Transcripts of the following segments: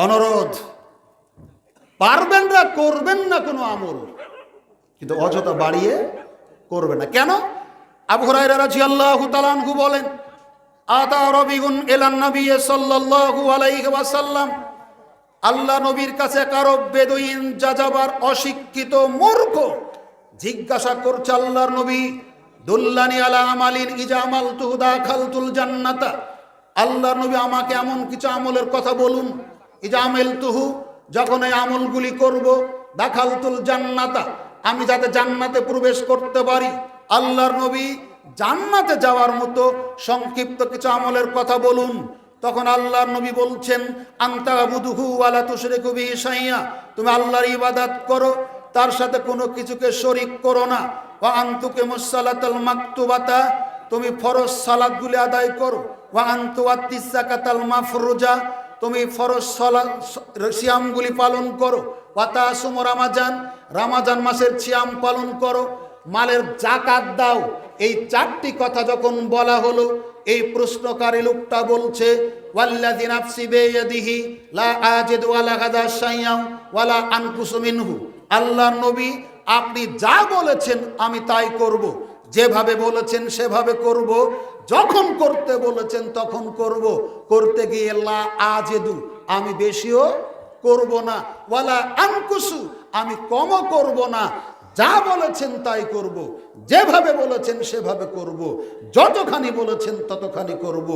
অনুরোধ, পারবেন না করবেন না কোনো আমল, কিন্তু অযথা বাড়িয়ে করবে না। কেন? আবু হুরায়রা রাদিয়াল্লাহু তাআলা আনহু বলেন, আতা রাবিগুন ইলান নবী সাল্লাল্লাহু আলাইহি ওয়াসাল্লাম, আল্লাহ নবীর কাছে কারো বেদুইন যাযাবার অশিক্ষিত মূর্খ জিজ্ঞাসা করছে, আল্লাহর নবী, দুল্লানি আলা আমালিন ইজা আমালতুহু দাখালতুল জান্নাতা, আল্লাহর নবী আমাকে এমন কিছু আমলের কথা বলুন, ইজা আমালতুহু, যখন এই আমলগুলি করব, দাখালতুল জান্নাতা, আমি যাতে জান্নাতে প্রবেশ করতে পারি। আল্লাহর নবী জান্নাতে যাওয়ার মতো সংক্ষিপ্ত কিছু আমলের কথা বলুন। তখন আল্লাহর নবী বলছেন, আনতা আবুদুহু ওয়ালা তুশরিকু বিহি শাইআ, তুমি আল্লাহর ইবাদত করো, তার সাথে কোনো কিছুকে শরীক করো না। ওয়া আনতুকিমুস সালাতাল মাকতুবাতা, তুমি ফরজ সালাতগুলি আদায় করো। ওয়া আনতুআত্তিস যাকাতাল মাফরুজা, তুমি ফরজ সিয়ামগুলি পালন করো। ওয়া তাসুমু রামাজান, রামাজান মাসের সিয়াম পালন করো। মালের যাকাত দাও। এই চারটি কথা যখন বলা হলো, এই প্রশ্নকারী লোকটা বলছে, ওয়াল্লাযী নাফসি বিয়াদিহি লা আজিদু আলা হাযা শাইআন ওয়ালা আনকুসু মিনহু, আল্লাহর নবী আপনি যা বলেছেন আমি তাই করব, যেভাবে বলেছেন সেভাবে করব, যখন করতে বলেছেন তখন করব, করতে গিয়ে লা আজিদু, আমি বেশিও করব না, ওয়ালা আনকুসু, আমি কমও করব না, যা বলেছেন তাই করব, যেভাবে বলেছেন সেভাবে করব, যতখানি বলেছেন ততখানি করব,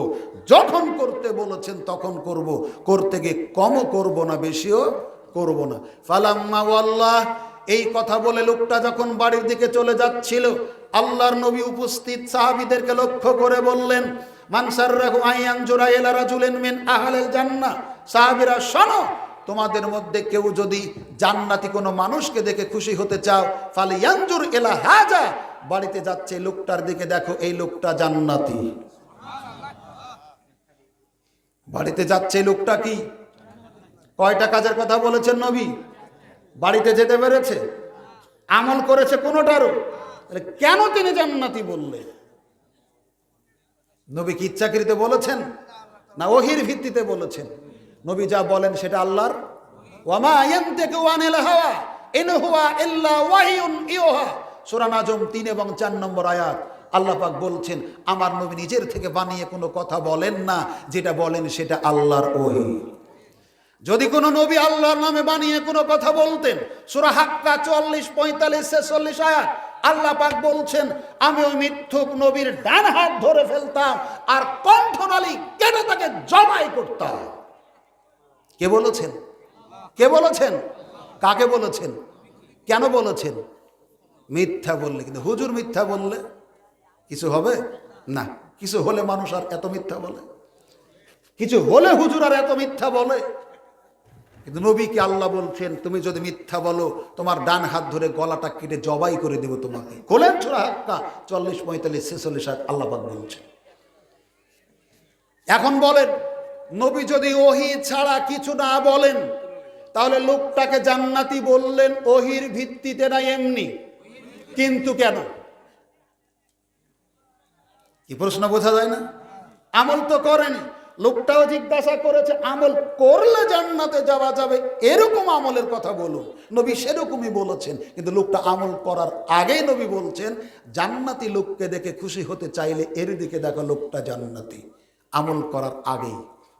যখন করতে বলেছেন তখন করব, করতে গিয়ে কমও করব না, বেশিও করব না। ফালাম্মা ওয়াল্লাহ, এই কথা বলে লোকটা যখন বাড়ির দিকে চলে যাচ্ছিল, আল্লাহর নবী উপস্থিত সাহাবীদেরকে লক্ষ্য করে বললেন, মান সাররাহু আয়ানজুরা ইলা রাজুলিন মিন আহলিল জান্নাহ, সাহাবীরা শোনো, তোমাদের মধ্যে কেউ যদি জান্নাতি কোনো মানুষকে দেখে খুশি হতে চাও, ফালিয়ানজুর ইলা হাজা, বাড়িতে যাচ্ছে লোকটার দিকে দেখো, এই লোকটা জান্নাতি। বাড়িতে যাচ্ছে লোকটা কি কয়টা কাজের কথা বলেছেন নবী? বাড়িতে যেতে পেরেছে, আমল করেছে কোনোটারও, কেন তিনি জান্নাতি বললেন? নবী কি ইচ্ছাকৃত বলেছেন না ওহির ভিত্তিতে বলেছেন? নবী যা বলেন সেটা আল্লাহর। ওয়ামা ইয়ানতিকু আনিল হাওয়া ইন হুয়া ইল্লা ওয়াহিয়ুন ইউহা, সূরা নাজম 3 এবং 4 নম্বর আয়াত। আল্লাহ পাক বলছেন, আমার নবী নিজের থেকে বানিয়ে কোনো কথা বলেন না, যেটা বলেন সেটা আল্লাহর ওহী। যদি কোনো নবী আল্লাহর নামে বানিয়ে কোনো কথা বলতেন, সূরা হাক্কা 44, 45, 46 আয়াত, আল্লাহ পাক বলছেন, আমি ওই মিথ্যুক নবীর ডান হাত ধরে ফেলতাম আর কণ্ঠনালী কেটে তাকে জবাই করতাম। কে বলেছেন? কে বলেছেন? কাকে বলেছেন? কেন বলেছেন? মিথ্যা বললে। কিন্তু হুজুর মিথ্যা বললে কিছু হবে না। কিছু হলে মানুষ আর এত মিথ্যা বলে? কিছু হলে হুজুর আর এত মিথ্যা বলে? কিন্তু নবীকে আল্লাহ বলছেন, তুমি যদি মিথ্যা বলো তোমার ডান হাত ধরে গলাটা কেটে জবাই করে দেব তোমাকে। কোলেন সূরা হাক্কা 40, 45, 46 আয়াত আল্লাহ পাক বলছেন। এখন বলেন, নবী যদি ওহী ছাড়া কিছু না বলেন, তাহলে লোকটাকে জান্নাতি বললেন ওহীর ভিত্তিতে না এমনি? কিন্তু কেন? কি প্রশ্ন বোঝা যায় না? আমল তো করেনি। লোকটাও জিজ্ঞাসা করেছে, আমল করলে জান্নাতে যাওয়া যাবে এরকম আমলের কথা বলুন। নবী সেরকমই বলেছেন, কিন্তু লোকটা আমল করার আগেই নবী বলছেন, জান্নাতি লোককে দেখে খুশি হতে চাইলে এর দিকে দেখো লোকটা জান্নাতি। আমল করার আগেই,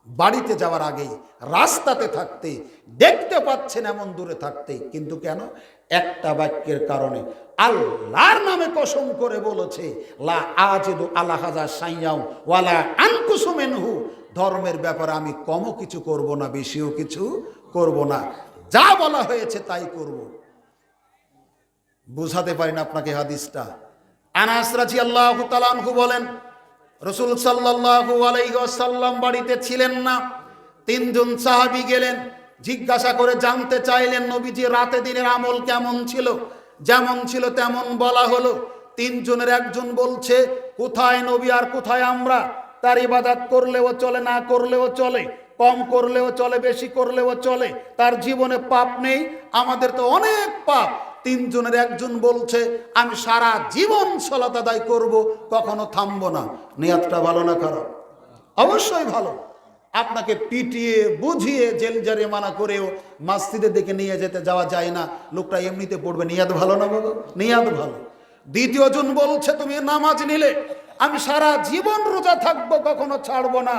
বাড়িতে যাওয়ার আগেই, রাস্তাতে থাকতে, দেখতে পাচ্ছেন এমন দূরে থাকতে। কিন্তু কেন? একটা বাক্যের কারণে। আল্লাহর নামে কসম করে বলেছে, লা আজিদু আলা হাযা শাইআন ওয়ালা আনকুসু মিনহু, ধর্মের ব্যাপারে আমি কমও কিছু করব না, বেশিও কিছু করব না, যা বলা হয়েছে তাই করব। বুঝাতে পারি না আপনাকে হাদিসটা? আনাস রাদিয়াল্লাহু তাআলা আনহু বলেন, রাসূল সাল্লাল্লাহু আলাইহি ওয়াসাল্লাম বাড়িতে ছিলেন না। 3 জন সাহাবী গেলেন, জিজ্ঞাসা করে জানতে চাইলেন নবীজি রাতে দিনের আমল কেমন ছিল। যেমন ছিল তেমন বলা হলো। 3 জনের একজন বলছে, কোথায় নবী আর কোথায় আমরা? তার ইবাদত করলেও চলে, না করলেও চলে, কম করলেও চলে, বেশি করলেও চলে, তার জীবনে পাপ নেই, আমাদের তো অনেক পাপ। 3 জনের একজন বলছে, আমি সারা জীবন সালাত আদায় করব, কখনো থামবো না। নিয়তটা ভালো না খারাপ? অবশ্যই ভালো। আপনাকে পিটিয়ে বুঝিয়ে জেল জারিমানা করেও মসজিদের দিকে নিয়ে যেতে যাওয়া যায় না, লোকটা এমনিতে পড়বে। নিয়াত ভালো না বাবা? নিয়াত ভালো। দ্বিতীয় জন বলছে তুমি নামাজ নিলে আমি সারা জীবন রোজা থাকবো, কখনো ছাড়বো না,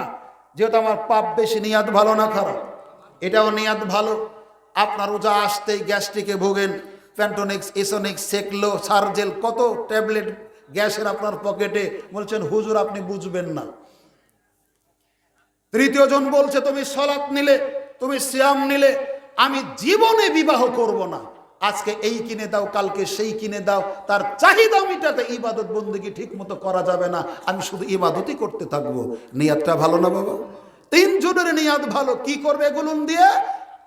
যেহেতু আমার পাপ বেশি। নিয়াত ভালো না খারাপ? এটাও নিয়াত ভালো। আপনার রোজা আসতেই গ্যাস্ট্রিকে ভোগেন, প্যান্টোনিক্স, এসোনিক্স, সেকলো, সার্জেল, কত ট্যাবলেট গ্যাসের আপনার পকেটে, বলছেন হুজুর আপনি বুঝবেন না। তৃতীয় জন বলছে তুমি সালাত নিলে, তুমি সিয়াম নিলে আমি জীবনে বিবাহ করব না, আজকে এই কিনে দাও, কালকে সেই কিনে দাও, তার চাহিদা মিটাতে ইবাদত বন্দেগী ঠিক মতো করা যাবে না, আমি শুধু ইবাদতই করতে থাকবো। নিয়াতটা ভালো না বাবা? তিনজনের নিয়াত ভালো। কি করবে এগুলো দিয়ে?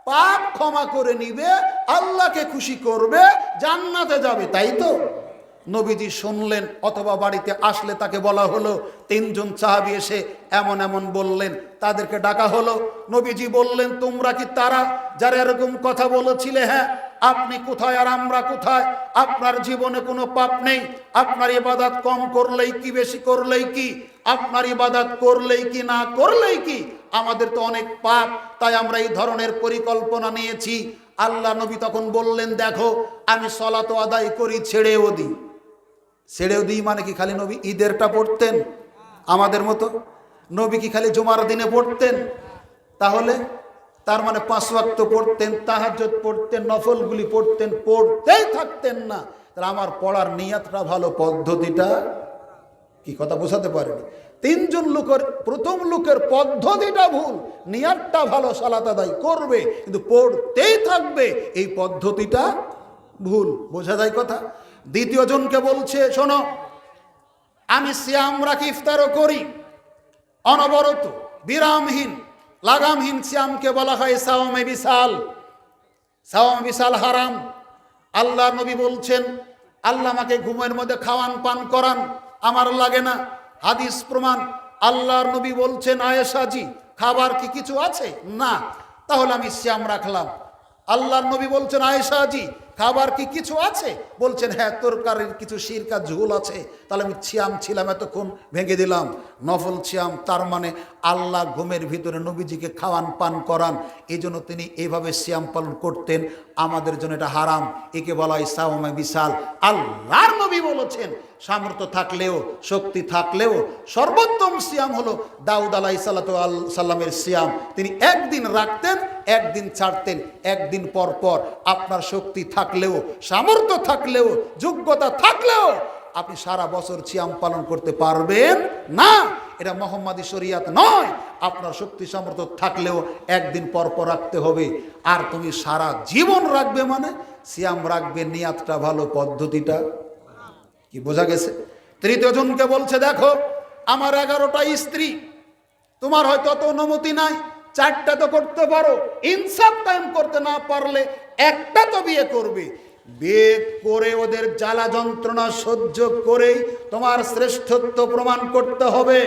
পাপ ক্ষমা করে নিবে, আল্লাহকে খুশি করবে, জান্নাতে যাবে, তাই তো? নবীজি শুনলেন, অথবা বাড়িতে আসলে তাকে বলা হলো, তিনজন সাহাবী এসে এমন এমন বললেন, তাদেরকে ডাকা হলো। নবীজি বললেন তোমরা কি তারা যারা এরকম কথা বলেছিলে? হ্যাঁ। আপনি কোথায় আর আমরা কোথায়? আপনার জীবনে কোনো পাপ নেই, আপনার ইবাদত কম করলেই কি বেশি করলেই কি, আপনার ইবাদত করলেই কি না করলেই কি, আমাদের তো অনেক পাপ, তাই আমরা এই ধরনের পরিকল্পনা নিয়েছি। আল্লাহ নবী তখন বললেন দেখো আমি সালাত আদায় করি, ছেড়েও দিই। ছেড়েও দিই মানে কি খালি নবী ঈদেরটা পড়তেন আমাদের মতো? নবী কি খালি জুমার দিনে পড়তেন? তাহলে তার মানে 5 ওয়াক্ত পড়তেন, তাহাজ্জুদ পড়তেন, নফলগুলি পড়তেন, পড়তেই থাকতেন না। তাহলে আমার পড়ার নিয়াতটা ভালো, পদ্ধতিটা কি? কথা বোঝাতে পারেনি। তিনজন লোকের, প্রথম লোকের পদ্ধতিটা ভুল, নিয়াতটা ভালো, সালাত আদায় করবে কিন্তু পড়তেই থাকবে, এই পদ্ধতিটা ভুল। বোঝা যায় কথা? দ্বিতীয় জনকে বলছে শোনো আমি সিয়াম রাখি, ইফতারও করি, অনবরত বিরামহীন লাগামহীন সিয়ামকে বলা হয় সাওমে বিসাল। সাওমে বিসাল হারাম। আল্লাহ নবী বলছেন আল্লাহ আমাকে ঘুমের মধ্যে খাওয়ান পান করান, আমার লাগে না। হাদিস প্রমাণ। আল্লাহর নবী বলছেন আয়েশাজি খাবার কি কিছু আছে? না, তাহলে আমি সিয়াম রাখলাম। আল্লাহর নবী বলছেন আয়েশাজি খাবার কি কিছু আছে? বলছেন হ্যাঁ তরকারির কিছু সিরকা ঝোল আছে, তাহলে আমি সিয়াম ছিলাম এতক্ষণ ভেঙে দিলাম। নফল সিয়াম, তার মানে আল্লাহ ঘুমের ভিতরে নবীজিকে খাওয়ান পান করান, এই জন্য তিনি এইভাবে সিয়াম পালন করতেন। আমাদের জন্য এটা হারাম, একে বলা হয় সাওমে বিসাল। আল্লাহর নবী বলেছেন সামর্থ্য থাকলেও, শক্তি থাকলেও সর্বোত্তম সিয়াম হলো দাউদ আলাইহিস সালামের সিয়াম। তিনি একদিন রাখতেন, একদিন ছাড়তেন, একদিন পর পর। আপনার শক্তি থাকলেও, সামর্থ্য থাকলেও, যোগ্যতা থাকলেও আপনি সারা বছর সিয়াম পালন করতে পারবেন না। এটা মোহাম্মদী শরিয়াত নয়। আপনার শক্তি সামর্থ্য থাকলেও একদিন পর পর রাখতে হবে। আর তুমি সারা জীবন রাখবে মানে সিয়াম রাখবে, নিয়াতটা ভালো, পদ্ধতিটা কি? বোঝা গেছে? তৃতীয় জনকে বলছে দেখো আমার 11টা স্ত্রী, তোমার হয়তো অত অনুমতি নাই, 4টা তো করতে পারো, ইনসাফ কায়েম করতে না পারলে একটা তো বিয়ে করবে। বিয়ে করে ওদের জ্বালা যন্ত্রণা সহ্য করেই তোমার শ্রেষ্ঠত্ব প্রমাণ করতে হবে।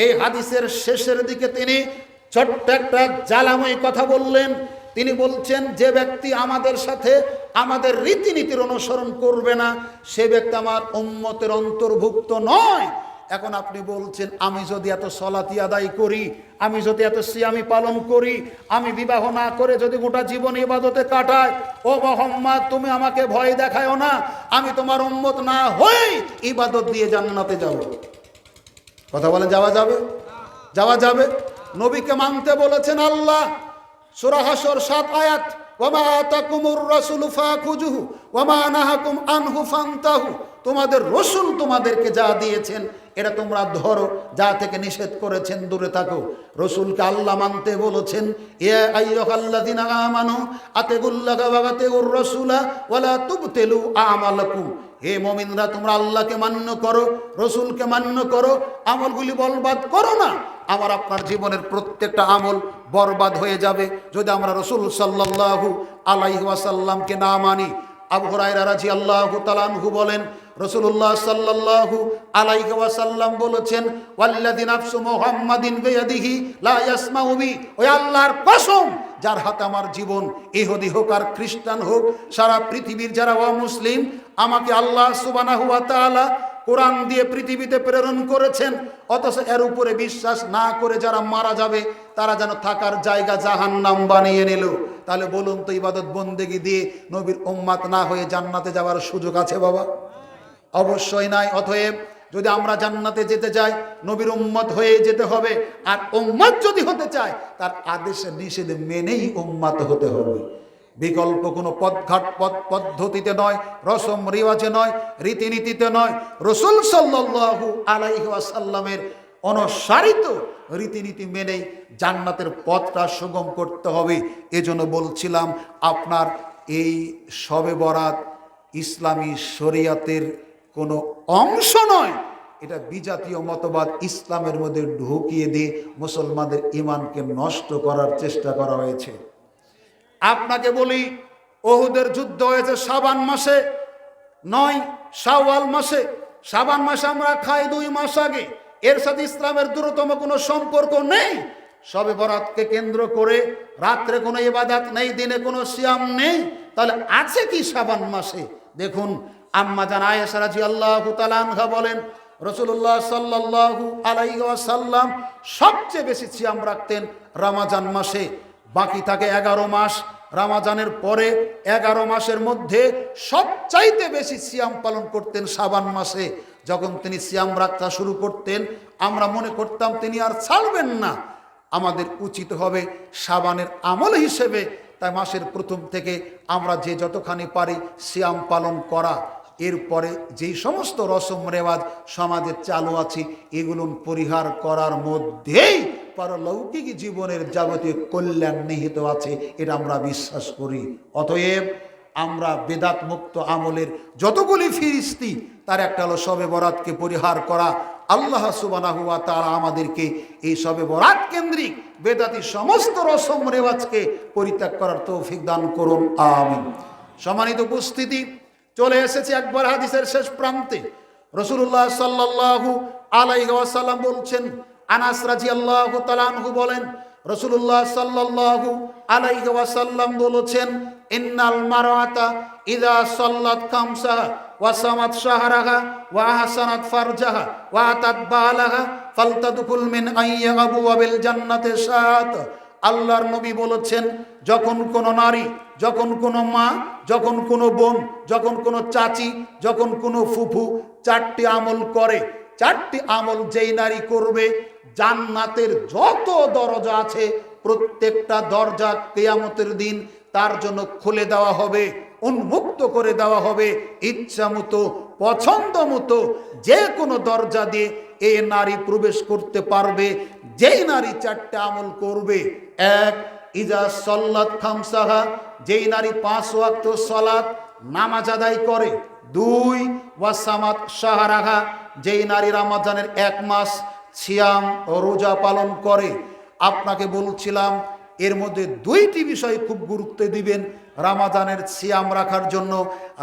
এই হাদিসের শেষের দিকে তিনি ছোট্ট একটা জ্বালাময় কথা বললেন। তিনি বলছেন যে ব্যক্তি আমাদের সাথে আমাদের রীতিনীতির অনুসরণ করবে না সে ব্যক্তি আমার উম্মতের অন্তর্ভুক্ত নয়। এখন আপনি বলছেন আমি যদি এত সলাতি আদায় করি, আমি যদি এত সিয়ামি পালন করি, আমি বিবাহ না করে যদি গোটা জীবন ইবাদতে কাটাই, ও মুহাম্মদ তুমি আমাকে ভয় দেখায়ও না, আমি তোমার উম্মত না হই ইবাদত দিয়ে জান্নাতে যাব। কথা বলেন যাওয়া যাবে? যাওয়া যাবে? নবীকে মানতে বলেছেন আল্লাহ। সূরা হাসর 7 আয়াত, ওয়ামা আতাকুমুর রাসূলু ফাখুজুহু ওয়ামা নাহাকুম আনহু ফান্তাহু। তোমাদের রাসূল তোমাদেরকে যা দিয়েছেন এটা তোমরা ধরো, যা থেকে নিষেধ করেছেন দূরে থাকো। রাসূলকে আল্লাহ মানতে বলেছেন ইয়া আইয়ুহাল্লাযিনা আমানু আতিউল্লাহা ওয়া আতিউর রাসূলা ওয়ালা তুবতিলু আমালাকুম। হে মুমিনরা তোমরা আল্লাহকে মান্য করো, রাসূলকে মান্য করো, আমলগুলি বরবাদ করো না। আমার আপনার জীবনের প্রত্যেকটা আমল বরবাদ হয়ে যাবে যদি আমরা রাসূল সাল্লাল্লাহু আলাইহি ওয়াসাল্লামকে না মানি। আবু হুরায়রা রাদিয়াল্লাহু তাআলা আনহু বলেন, রাসূলুল্লাহ সাল্লাল্লাহু আলাইহি ওয়াসাল্লাম বলেছেন, ওয়াল্লাযী নাফসু মুহাম্মাদিন বিয়াদিহি লা ইয়াসমাউ বি, ওই আল্লাহর কসম যার হাতে আমার জীবন, ইহুদি হোক আর খ্রিস্টান হোক, সারা পৃথিবীর যারা অমুসলিম, আমাকে আল্লাহ সুবহানাহু ওয়া তাআলা কোরআন দিয়ে পৃথিবীতে প্রেরণ করেছেন, অথচ এর উপরে বিশ্বাস না করে যারা মারা যাবে তারা যেন থাকার জায়গা জাহান্নাম বানিয়ে নিল। তাহলে বলুন তো, ইবাদত বন্দেগী দিয়ে নবীর উম্মত না হয়ে জান্নাতে যাওয়ার সুযোগ আছে বাবা? অবশ্যই নাই। অতএব যদি আমরা জান্নাতে যেতে চাই, নবীর উম্মত হয়ে যেতে হবে। আর উম্মত যদি হতে চায়, তার আদেশ নিষেধ মেনেই উম্মত হতে হবে। বিকল্প কোনো পথঘাট পদ্ধতিতে নয়, রসম রিওয়াজে নয়, রীতিনীতিতে নয়, রাসূল সাল্লাল্লাহু আলাইহি ওয়াসাল্লামের অনুসারিত রীতিনীতি মেনেই জান্নাতের পথটা সুগম করতে হবে। এজন্য বলছিলাম, আপনার এই শবে বরাত ইসলামী শরিয়াতের কোনো অংশ নয়, এটা বিজাতীয় মতবাদ ইসলামের মধ্যে ঢুকিয়ে দিয়ে মুসলমানদের ঈমানকে নষ্ট করার চেষ্টা করা হয়েছে। আপনাকে বলি, উহুদের যুদ্ধ হয়েছে শাবান মাসে নয়, শাওয়াল মাসে। শাবান মাসে আমরা খাই 2 মাস আগে, এর সাথে ইসলামের দূরতম কোনো সম্পর্ক নেই। শবে বরাতকে কেন্দ্র করে রাত্রে কোনো ইবাদত নেই, দিনে কোনো সিয়াম নেই, তাহলে আছে কি শাবান মাসে? দেখুন, আম্মা জান আয়েশা রাদিয়াল্লাহু তাআলা আনহা বলেন, রাসূলুল্লাহ সাল্লাল্লাহু আলাইহি ওয়াসাল্লাম সবচেয়ে বেশি সিয়াম রাখতেন রমজান মাসে, বাকি থাকে 11 মাস। রমজানের পরে 11 মাসের মধ্যে সবচাইতে বেশি সিয়াম পালন করতেন শাবান মাসে। যখন তিনি সিয়াম রাখতে শুরু করতেন, আমরা মনে করতাম তিনি আর ছাড়বেন না। আমাদের উচিত হবে শাবানের আমল হিসেবে, তাই মাসের প্রথম থেকে আমরা যে যতখানি পারি সিয়াম পালন করা। এরপরে যেই সমস্ত রসম রেওয়াজ সমাজে চালু আছে, এগুলো পরিহার করার মধ্যেই পারলৌকিক জীবনের যাবতীয় কল্যাণ নিহিত আছে, এটা আমরা বিশ্বাস করি। অতএব আমরা বেদাত মুক্ত আমলের যতগুলি ফিরিস্তি, তার একটা হলো শবে বরাতকে পরিহার করা। আল্লাহ সুবহানাহু ওয়া তাআলা আমাদেরকে এই শবে বরাত কেন্দ্রিক বেদাতি সমস্ত রসম রেওয়াজকে পরিত্যাগ করার তৌফিক দান করুন, আমিন। সম্মানিত উপস্থিতি, চলে এসেছে একবার হাদিসের শেষ প্রান্তে। রাসূলুল্লাহ সাল্লাল্লাহু আলাইহি ওয়াসাল্লাম বলছেন, আনাস রাদিয়াল্লাহু তাআলা আনহু বলেন, রাসূলুল্লাহ সাল্লাল্লাহু আলাইহি ওয়াসাল্লাম বলেছেন, ইন্নাল মারআতা ইযা সাল্লাত খামসাহা ওয়া সামাত শাহরাহা ওয়া আহসানাত ফারজাহা ওয়া আতাত বালাহা ফালতাদখুল মিন আইয়াবওয়াবিল জান্নাতি শাত। আল্লাহর নবী বলেছেন, যখন কোনো নারী, যখন কোনো মা, যখন কোনো বোন, যখন কোনো চাচি, যখন কোনো ফুফু 4টি আমল করে, 4টি আমল যেই নারী করবে, জান্নাতের যত দরজা আছে প্রত্যেকটা দরজা কিয়ামতের দিন তার জন্য খুলে দেওয়া হবে, উন্মুক্ত করে দেওয়া হবে। ইচ্ছা মতো, পছন্দ মতো যে কোনো দরজা দিয়ে এই নারী প্রবেশ করতে পারবে, যেই নারী 4টা আমল করবে। 1, ইজা সাল্লাত খামসাহা, যেই নারী 5 ওয়াক্ত সালাত নামাজ আদায় করে। 2, ওয়াসামাত শাহরাহা, যেই নারী রমজানের 1 মাস সিয়াম ও রোজা পালন করে। আপনাকে বলছিলাম, এর মধ্যে 2টি বিষয় খুব গুরুত্ব দিবেন রমজানের সিয়াম রাখার জন্য।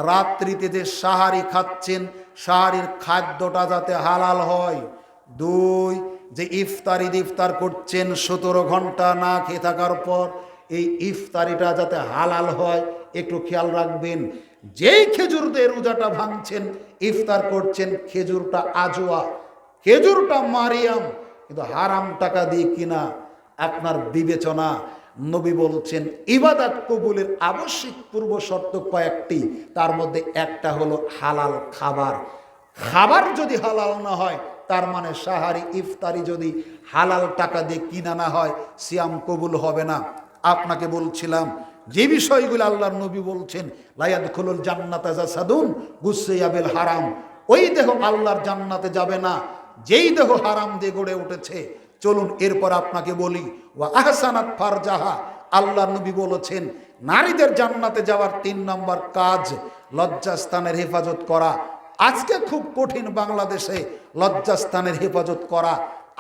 রাত্রিতে যে সাহারি খাচ্ছেন, সাহারির খাদ্যটা যাতে হালাল হয়। 2, যে ইফতার করছেন 17 ঘন্টা না খেয়ে থাকার পর, এই ইফতারিটা যাতে হালাল হয়, একটু খেয়াল রাখবেন। যেই খেজুর দিয়ে রোজাটা ভাঙছেন, ইফতার করছেন, খেজুরটা আজওয়া, খেজুরটা মারিয়াম, কিন্তু হারাম টাকা দিয়ে কিনা। আপনার বিবেচনা, নবী বলছেন ইবাদত কবুলের আবশ্যিক পূর্ব শর্ত কয়েকটি, তার মধ্যে একটা হলো হালাল খাবার। খাবার যদি হালাল না হয়, তার মানে সাহারি ইফতারি যদি হালাল টাকা দিয়ে কিনা না হয়, সিয়াম কবুল হবে না। আপনাকে বলছিলাম যে বিষয়গুলো আল্লাহর নবী বলছেন, লা ইয়াদখুলুল জান্নাতা জাসাদুন গুসসিয়া বিল হারাম, ওই দেহ আল্লাহর জান্নাতে যাবে না যেই দেহ হারাম দিয়ে গড়ে উঠেছে। চলুন এরপর আপনাকে বলি, ওয়া আহসানাত ফারজাহা, আল্লাহর নবী বলেছেন নারীদের জান্নাতে যাওয়ার 3 নম্বর কাজ লজ্জাস্থানের হেফাজত করা। আজকে খুব কঠিন বাংলাদেশে লজ্জাস্থানের হেফাজত করা।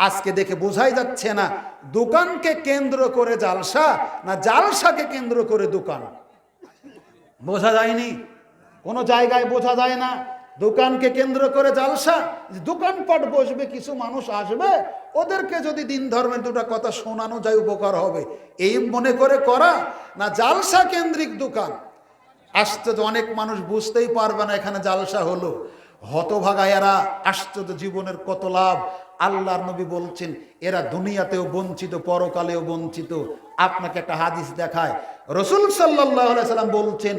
আজকে দেখে বোঝাই যাচ্ছে না দোকানকে কেন্দ্র করে জালসা, না জালসাকে কেন্দ্র করে দোকান। বোঝা যায়নি? কোনো জায়গায় বোঝা যায় না দোকানকে কেন্দ্র করে জালসা, দোকানপাট বসবে, কিছু মানুষ আসবে, ওদেরকে যদি দিন ধর্মের দুটো কথা শোনানো যায় উপকার হবে, এই মনে করে করা না জালসা কেন্দ্রিক দোকান। আশ্চর্য, অনেক মানুষ বুঝতেই পারবে না এখানে জালসা হলো, হতভাগা এরা। আশ্চর্য, জীবনের কত লাভ। আল্লাহর নবী বলছেন এরা দুনিয়াতেও বঞ্চিত, পরকালেও বঞ্চিত। আপনাকে একটা হাদিস দেখায়, রসুল সাল্লাল্লাহু আলাইহি সাল্লাম বলছেন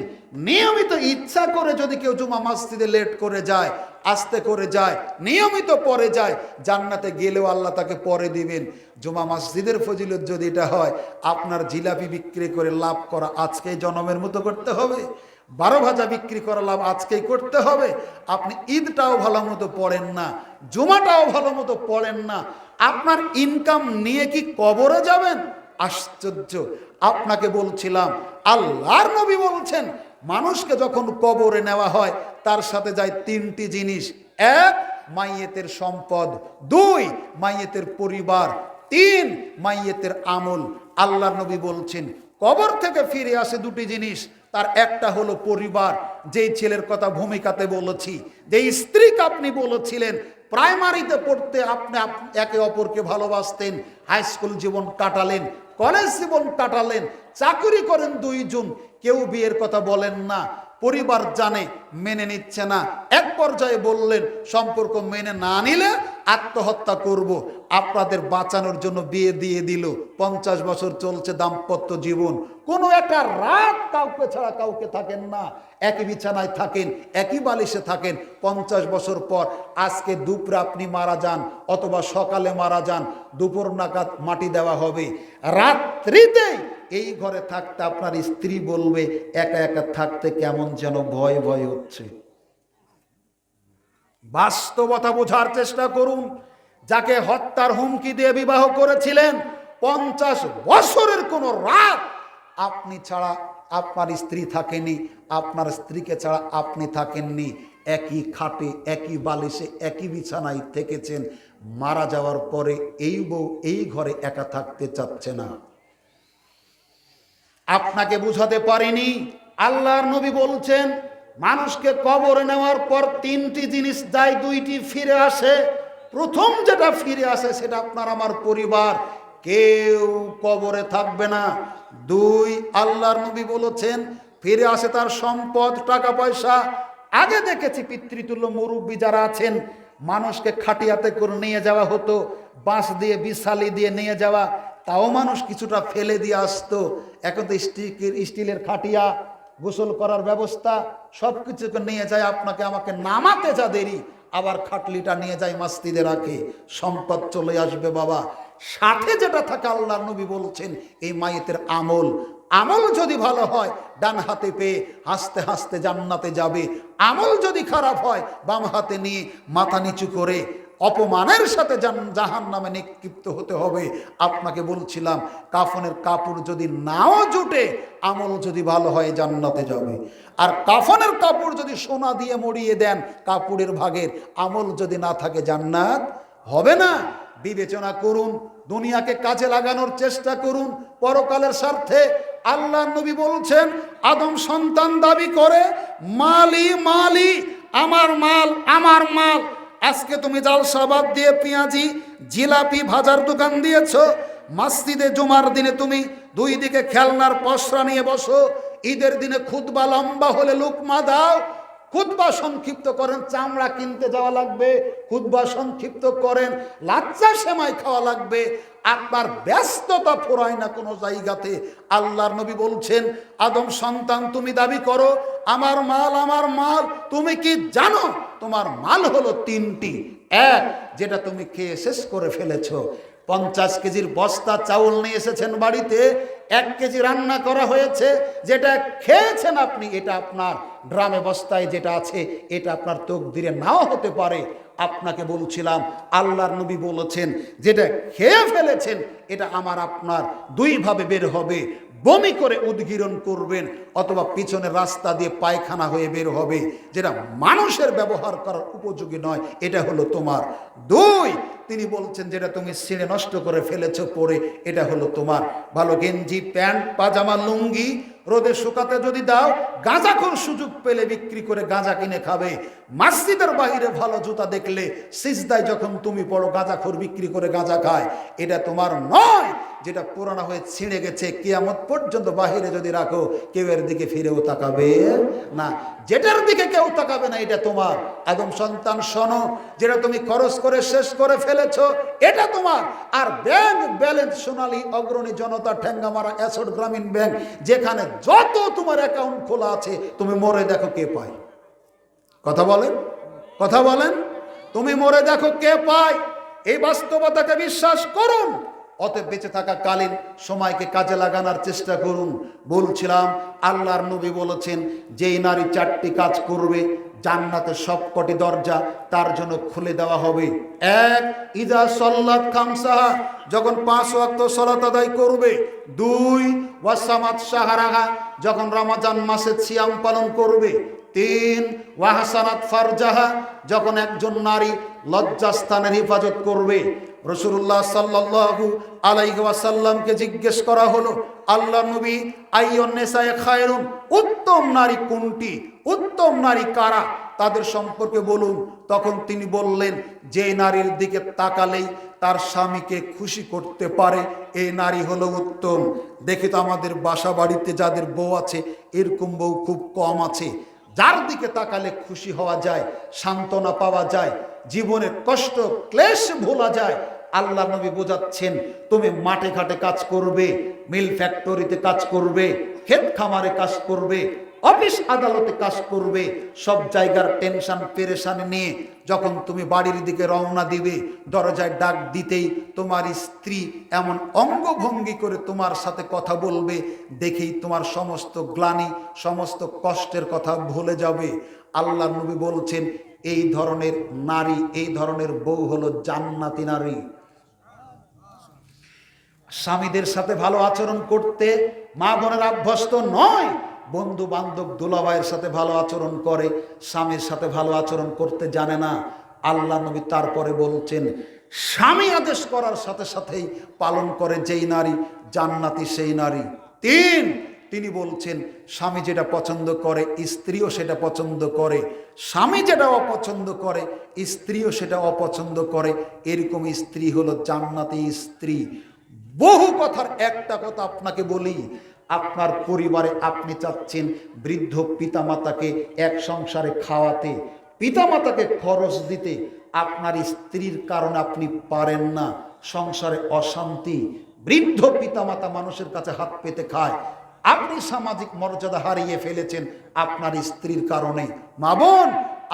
নিয়মিত ইচ্ছা করে যদি কেউ জুমা মসজিদে লেট করে যায়, আস্তে করে যায়, নিয়মিত পরে যায়, জান্নাতে গেলেও আল্লাহ তাকে পরে দিবেন। জুমা মসজিদের ফজিলত যদি এটা হয়, আপনার জিলাপি বিক্রি করে লাভ করা আজকেই জনমের মতো করতে হবে, 12 ভাজা বিক্রি করা লাভ আজকেই করতে হবে। আপনি ঈদটাও ভালো মতো পড়েন না, জুমাটাও ভালো মতো পড়েন না, আপনার ইনকাম নিয়ে কি কবরে যাবেন? আশ্চর্য। আপনাকে বলছিলাম আল্লাহর নবী বলছেন মানুষকে যখন কবরে নেওয়া হয় তার সাথে যায় 3টি জিনিস। 1, মাইয়েতের সম্পদ, 2, মাইয়েতের পরিবার, 3, মাইয়েতের আমল। আল্লাহর নবী বলছেন কবর থেকে ফিরে আসে 2টি জিনিস, তার একটা হলো পরিবার। যেই ছেলের কথা ভূমিকাতে বলেছি, যেই স্ত্রীকে আপনি বলেছিলেন প্রাইমারিতে পড়তে আপনি একে অপরকে ভালোবাসতেন, হাই স্কুল জীবন কাটালেন, কলেজ জীবন কাটালেন, চাকরি করেন 2 জন, কেউ বিয়ের কথা বলেন না, পরিবার জানে, মেনে নিচ্ছে না, এক পর্যায়ে বললেন সম্পর্ক মেনে না নিলে আত্মহত্যা করব। আপনাদের বাঁচানোর জন্য বিয়ে দিয়ে দিল। 50 বছর চলছে দাম্পত্য জীবন, কোনো একটা রাত কাউকে ছাড়া কাউকে থাকেন না, একই বিছানায় থাকেন, একই বালিশে থাকেন। 50 বছর পর আজকে দুপুরে আপনি মারা যান অথবা সকালে মারা যান, দুপুর নাগাদ মাটি দেওয়া হবে। রাত্রিতেই এই ঘরে থাকতে আপনার স্ত্রী বলবে একা একা থাকতে কেমন যেন ভয় ভয় হচ্ছে। বাস্তবতা বোঝার চেষ্টা করুন। যাকে হত্যার হুমকি দিয়ে বিবাহ করেছিলেন 50 বছরের কোন রাত আপনি ছাড়া আপনার স্ত্রী থাকেনি, আপনার স্ত্রীকে ছাড়া আপনি থাকেননি, একই খাটে, একই বালিশে, একই বিছানায় থেকেছেন। মারা যাওয়ার পরে এই বউ এই ঘরে একা থাকতে চাচ্ছে না। আপনাকে বুঝাতে পারিনি। আল্লাহর নবী বলছেন মানুষকে কবরে নেওয়ার পর 3টি জিনিস যায়, 2টি ফিরে আসে। প্রথম যেটা ফিরে আসে সেটা আপনার আমার পরিবার, কেউ কবরে থাকবে না। 2, আল্লাহর নবী বলেছেন ফিরে আসে তার সম্পদ, টাকা পয়সা। আগে দেখেছি পিতৃতুল্য মুরব্বী যারা আছেন, মানুষকে খাটিয়াতে করে নিয়ে যাওয়া হতো, বাঁশ দিয়ে বিশালি দিয়ে নিয়ে যাওয়া, তাও মানুষ কিছুটা ফেলে দিয়ে আসতো। এখন তো স্টিলের খাটিয়া, গোসল করার ব্যবস্থা, সব কিছুকে নিয়ে যায়, আপনাকে আমাকে নামাতে যা দেরি, আবার খাটলিটা নিয়ে যায় মসজিদে রাখে, সম্পদ চলে আসবে বাবা। সাথে যেটা থাকে আল্লাহর নবী বলছেন এই মাইয়েতের আমল। আমল যদি ভালো হয় ডান হাতে পেয়ে হাসতে হাসতে জান্নাতে যাবে, আমল যদি খারাপ হয় বাম হাতে নিয়ে মাথা নিচু করে অপমানের সাথে জাহান্নামে নিক্ষিপ্ত হতে হবে। আপনাকে বলছিলাম কাফনের কাপড় যদি নাও জুটে, আমল যদি ভালো হয় জান্নাতে যাবে। আর কাফনের কাপড় যদি সোনা দিয়ে মড়িয়ে দেন কাপড়ের ভাগের, আমল যদি না থাকে জান্নাত হবে না। বিবেচনা করুন, দুনিয়াকে কাজে লাগানোর চেষ্টা করুন পরকালের স্বার্থে। আল্লাহর নবী বলছেন আদম সন্তান দাবি করে মালি মালি, আমার মাল আমার মাল। আজকে তুমি জালসাবাদ দিয়ে পেঁয়াজি জিলাপি ভাজার দোকান দিয়েছো, মসজিদে জুমার দিনে তুমি 2 দিকে খেলনার পসরা নিয়ে বসো, ঈদের দিনে খুতবা লম্বা হলে লুকমা দাও, খুতবা সংক্ষিপ্ত করেন, চামড়া কিনতে যাওয়া লাগবে, খুতবা সংক্ষিপ্ত করেন, লাচ্চা সেমাই খাওয়া লাগবে, আপনার ব্যস্ততা ফুরায় না কোনো জায়গাতে। আল্লাহর নবী বলছেন আদম সন্তান তুমি দাবি করো আমার মাল আমার মাল, তুমি কি জানো তোমার মাল হলো 3টি। 1, যেটা তুমি খেয়ে শেষ করে ফেলেছো, 50 কেজির বস্তা চাউল নিয়ে এসেছেন বাড়িতে, 1 কেজি রান্না করা হয়েছে, যেটা খেয়েছেন আপনি এটা আপনার ড্রামে বস্তায় যেটা আছে এটা আপনার তকদিরে নাও হতে পারে। আপনাকে বলছিলাম আল্লাহর নবী বলেছেন যেটা খেয়ে ফেলেছেন এটা আমার আপনার 2 ভাবে বের হবে, বমি করে উদগীরণ করবেন, অথবা পিছনের রাস্তা দিয়ে পায়খানা হয়ে বের হবে, যেটা মানুষের ব্যবহার করার উপযোগী নয়, এটা হলো তোমার। 2, তিনি বলছেন যেটা তুমি ছিঁড়ে নষ্ট করে ফেলেছো পরে, এটা হলো তোমার। ভালো গেঞ্জি, প্যান্ট, পাজামা, লুঙ্গি রোদে শুকাতে যদি দাও, গাঁজাখোর সুযোগ পেলে বিক্রি করে গাঁজা কিনে খাবে। মসজিদের বাইরে ভালো জুতা দেখলে সিজদায় যখন তুমি পড়ো, গাঁজাখোর বিক্রি করে গাঁজা খায়, এটা তোমার নয়। যেটা পুরানো হয়ে ছিঁড়ে গেছে, কিয়ামত পর্যন্ত বাহিরে যদি রাখো, কেউ এর দিকে ফিরেও তাকাবে না। যেটার দিকে কেউ তাকাবে না, এটা তোমার। আদম সন্তান শোনো, যেটা তুমি খরচ করে শেষ করে ফেলেছো, এটা তোমার। আর ব্যাংক ব্যালেন্স, সোনালী, অগ্রণী, জনতা, ঠেঙ্গামারা, অ্যাসড, গ্রামীণ ব্যাংক, যেখানে যত তোমার অ্যাকাউন্ট খোলা আছে, তুমি মরে দেখো কে পায়। কথা বলেন, কথা বলেন। তুমি মরে দেখো কে পায়। এই বাস্তবতাকে বিশ্বাস করুন। অতএব বেঁচে থাকা কালীন সময়কে কাজে লাগানোর চেষ্টা করুন। বলছিলাম, আল্লাহর নবী বলেছেন, যেই নারী 4টি কাজ করবে, জান্নাতের সবকটি দরজা তার জন্য খুলে দেওয়া হবে। 1, ইজা সল্লাত খামসাহা, যখন 5 ওয়াক্ত সালাত আদায় করবে। 2, ওয়াসামাত শাহরাহা, যখন রমজান মাসে সিয়াম পালন করবে। 3, ওয়াহাসানাত ফারজাহা, যখন একজন নারী লজ্জাস্থানের হেফাজত করবে। রাসূলুল্লাহ সাল্লাল্লাহু আলাইহি ওয়াসাল্লামকে জিজ্ঞেস করা হলো, আল্লাহ নবী, আইয়ুন নিসায়ে খায়রুন, উত্তম নারী কোনটি, উত্তম নারী কারা, তাদের সম্পর্কে বলুন। তখন তিনি বললেন, যে নারীর দিকে তাকালেই তার স্বামীকে খুশি করতে পারে, এই নারী হলো উত্তম। দেখি তো আমাদের বাসা বাড়িতে যাদের বউ আছে, এরকম বউ খুব কম আছে। যার দিকে তাকালে খুশি হওয়া যায়, সান্ত্বনা পাওয়া যায়, জীবনের কষ্ট ক্লেশ ভোলা যায়। আল্লাহ নবী বোঝাচ্ছেন, তুমি মাঠে ঘাটে কাজ করবে, মিল ফ্যাক্টরিতে কাজ করবে, ক্ষেত খামারে কাজ করবে, অফিস আদালতে কাজ করবে, সব জায়গার টেনশন পেরেশানি নিয়ে যখন তুমি বাড়ির দিকে রওনা দিবে, দরজায় ডাক দিতেই তোমার স্ত্রী এমন অঙ্গভঙ্গি করে তোমার সাথে কথা বলবে, দেখেই তোমার সমস্ত গ্লানি, সমস্ত কষ্টের কথা ভুলে যাবে। আল্লাহ নবী বলছেন, এই ধরনের নারী, এই ধরনের বউ হলো জান্নাতি নারী। স্বামীদের সাথে ভালো আচরণ করতে মা বোনের অভ্যস্ত নয়। বন্ধু বান্ধব দুলাভাইয়ের সাথে ভালো আচরণ করে, স্বামীর সাথে ভালো আচরণ করতে জানে না। আল্লাহ নবী তারপরে বলছেন, স্বামী আদেশ করার সাথে সাথেই পালন করে যেই নারী, জান্নাতি সেই নারী। 3, তিনি বলছেন, স্বামী যেটা পছন্দ করে স্ত্রীও সেটা পছন্দ করে, স্বামী যেটা অপছন্দ করে স্ত্রীও সেটা অপছন্দ করে। এরকম স্ত্রী হলো জান্নাতি স্ত্রী। বহু কথার একটা কথা আপনাকে বলি, আপনার পরিবারে আপনি চাচ্ছেন বৃদ্ধ পিতামাতাকে এক সংসারে খাওয়াতে, পিতামাতাকে খরচ দিতে, আপনার স্ত্রীর কারণে আপনি পারেন না, সংসারে অশান্তি, বৃদ্ধ পিতামাতা মানুষের কাছে হাত পেতে খায়, আপনি সামাজিক মর্যাদা হারিয়ে ফেলেছেন আপনার স্ত্রীর কারণে। মা বোন,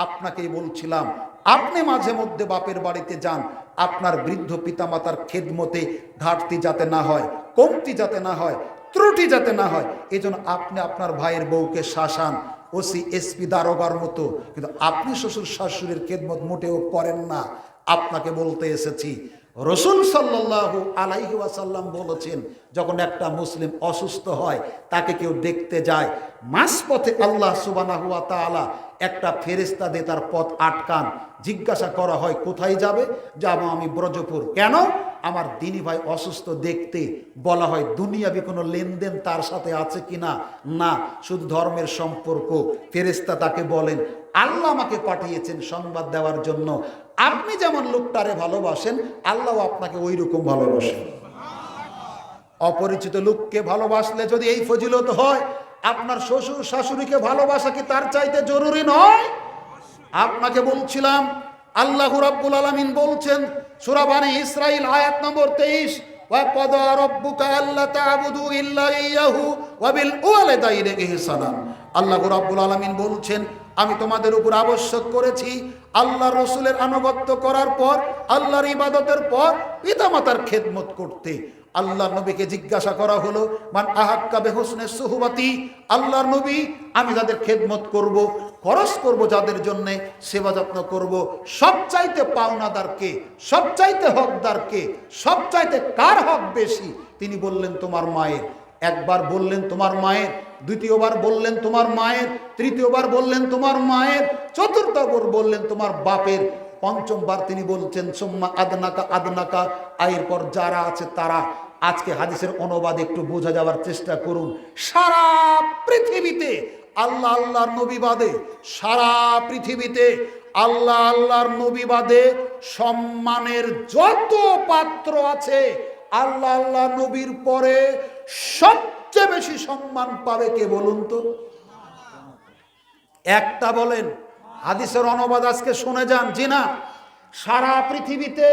আপনাকেই বলছিলাম, আপনি মাঝে মধ্যে বাপের বাড়িতে যান, আপনার বৃদ্ধ পিতামাতার খেদমতে ঘাটতি যাতে না হয়, কমতি যাতে না হয়, ত্রুটি যাতে না হয়, এজন্য আপনি আপনার ভাইয়ের বউকে শাসান, ওসি এসপি দারোগার মতো, কিন্তু আপনি শ্বশুর শাশুড়ির খেদমত মোটেও করেন না। আপনাকে বলতে এসেছি, রাসূল সাল্লাল্লাহু আলাইহি ওয়াসাল্লাম বলেছেন, যখন একটা মুসলিম অসুস্থ হয়, তাকে কেউ দেখতে যায়, মাঝপথে আল্লাহ সুবহানাহু ওয়া তাআলা একটা ফেরেশতা দিয়ে তার পথ আটকান। জিজ্ঞাসা করা হয়, কোথায় যাবে? যাবো আমি ব্রজপুর। কেন? আমার দিনী ভাই অসুস্থ দেখতে। বলা হয়, দুনিয়াবি কোনো লেনদেন তার সাথে আছে কিনা? না, শুধু ধর্মের সম্পর্ক। ফেরেশতা তাকে বলেন, আল্লাহ আমাকে পাঠিয়েছেন সংবাদ দেওয়ার জন্য, আপনি যেমন লোকটারে ভালোবাসেন, আল্লাহ আপনাকে ওই রকম ভালোবাসেন। অপরিচিত লোককে ভালোবাসলে যদি এই ফজিলত হয়, আপনার শ্বশুর শাশুড়িকে ভালোবাসা কি তার চাইতে জরুরি নয়? আপনাকে বলছিলাম, আল্লাহ রাব্বুল আলামিন বলছেন সূরা বনী ইসরাঈল আয়াত নম্বর 23, ওয়া ক্বাদা রাব্বুকা আল্লা তা'বুদু ইল্লা ইয়াহু ওয়া বিল ওয়ালিদাইনি ইহসানা। আল্লাহ রাব্বুল আলামিন বলছেন, আমি তোমাদের উপর আবশ্যক করেছি আল্লাহর রাসূলের আনুগত্য করার পর, আল্লাহর ইবাদতের পর পিতামাতার খেদমত করতে। আল্লাহর নবীকে জিজ্ঞাসা করা হলো, মান আহাক্কা বিহুসনি সুহবাতি, আল্লাহর নবী, আমি যাদের খেদমত করব, খরচ করব, যাদের জন্য সেবা যত্ন করব, সবচাইতে পাওনাদারকে, সবচাইতে হকদারকে, সবচাইতে কার হক বেশি? তিনি বললেন, তোমার মায়ের। একবার বললেন তোমার মায়ের, দ্বিতীয়বার বললেন তোমার মায়ের, তৃতীয়বার বললেন তোমার মায়ের, চতুর্থবার বললেন তোমার বাপের, পঞ্চমবার তিনি বলছেন সুম্মা আদনাকা আদনাকা, এরপর যারা আছে তারা। আজকে হাদিসের অনুবাদ একটু বোঝা যাওয়ার চেষ্টা করুন। সারা পৃথিবীতে আল্লাহ আল্লাহর নবী বাদে, সারা পৃথিবীতে আল্লাহ আল্লাহর নবী বাদে সম্মানের যত পাত্র আছে, আল্লাহ আল্লাহ নবীর পরে সবচেয়ে বেশি সম্মান পাবে কে বলুন তো? একটা বলেন। হাদিসের অনুবাদ আজকে শুনে যান। জি না, সারা পৃথিবীতে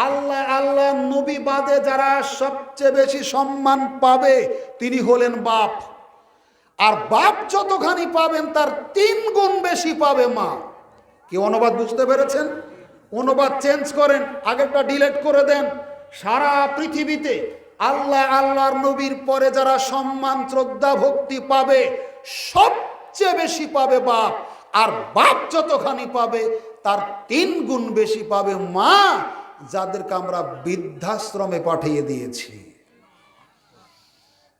আল্লাহ আল্লাহ নবী বাদে যারা সবচেয়ে বেশি সম্মান পাবে তিনি হলেন বাপ। আর বাপ যতখানি পাবেন তার 3 গুণ বেশি পাবে মা। কি অনুবাদ বুঝতে পেরেছেন? অনুবাদ চেঞ্জ করেন, আগেরটা ডিলিট করে দেন। সারা পৃথিবীতে আল্লাহ আল্লাহর নবীর পরে যারা সম্মান শ্রদ্ধা ভক্তি পাবে সবচেয়ে বেশি পাবে বাপ। আর বাপ যতখানি পাবে তার 3 গুণ বেশি পাবে মা, যাদেরকে আমরা বৃদ্ধাশ্রমে পাঠিয়ে দিয়েছি।